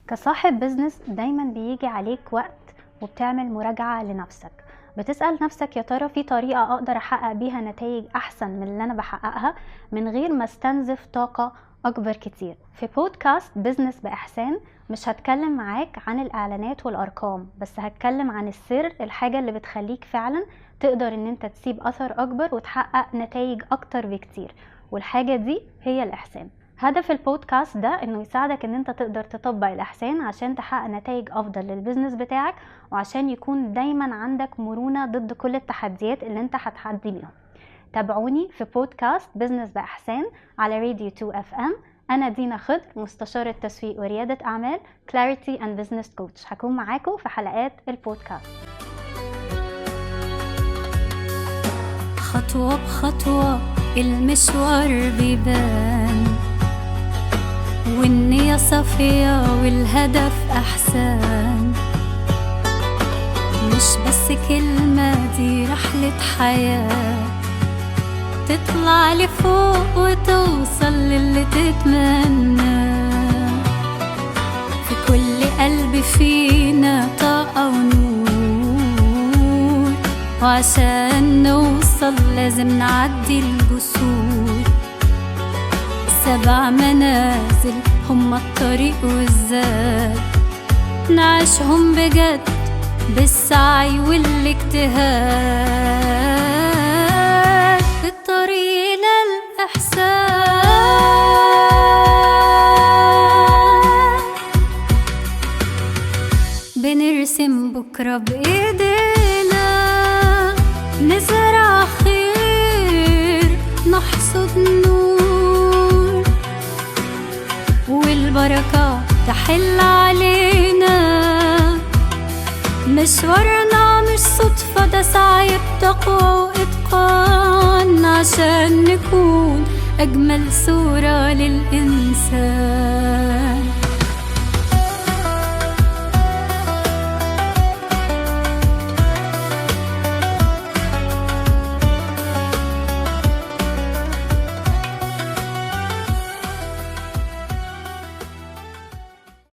كصاحب بزنس دايما بيجي عليك وقت وبتعمل مراجعة لنفسك، بتسأل نفسك يا ترى في طريقة اقدر احقق بيها نتائج احسن من اللي انا بحققها من غير ما استنزف طاقة اكبر كتير. في بودكاست بزنس بإحسان مش هتكلم معاك عن الاعلانات والارقام، بس هتكلم عن السر، الحاجة اللي بتخليك فعلا تقدر ان انت تسيب اثر اكبر وتحقق نتائج اكتر بكتير، والحاجة دي هي الاحسان. هدف البودكاست ده انه يساعدك ان انت تقدر تطبق الاحسان عشان تحقق نتائج افضل للبزنس بتاعك، وعشان يكون دايما عندك مرونة ضد كل التحديات اللي انت هتحدي بيهم. تابعوني في بودكاست بزنس بإحسان على راديو 2 FM. انا دينا خضر، مستشارة تسويق وريادة اعمال Clarity and Business Coach. هكون معاكم في حلقات البودكاست. خطوة بخطوة المشوار بيبان، والنية صافية والهدف أحسن. مش بس كلمة، دي رحلة حياة، تطلع لفوق وتوصل للي تتمنى. في كل قلب فينا طاقة ونور، وعشان نوصل لازم نعدي الجسور. 7 منازل هما الطريق والزاد، نعيشهم بجد بالسعي والاجتهاد، الطريق للإحسان. بنرسم بكرة بإيدينا، نزرع خير نحصد نور، والبركة تحل علينا. مشوارنا مش صدفة، ده سعي بتقوى وإتقان، عشان نكون أجمل صورة للإنسان.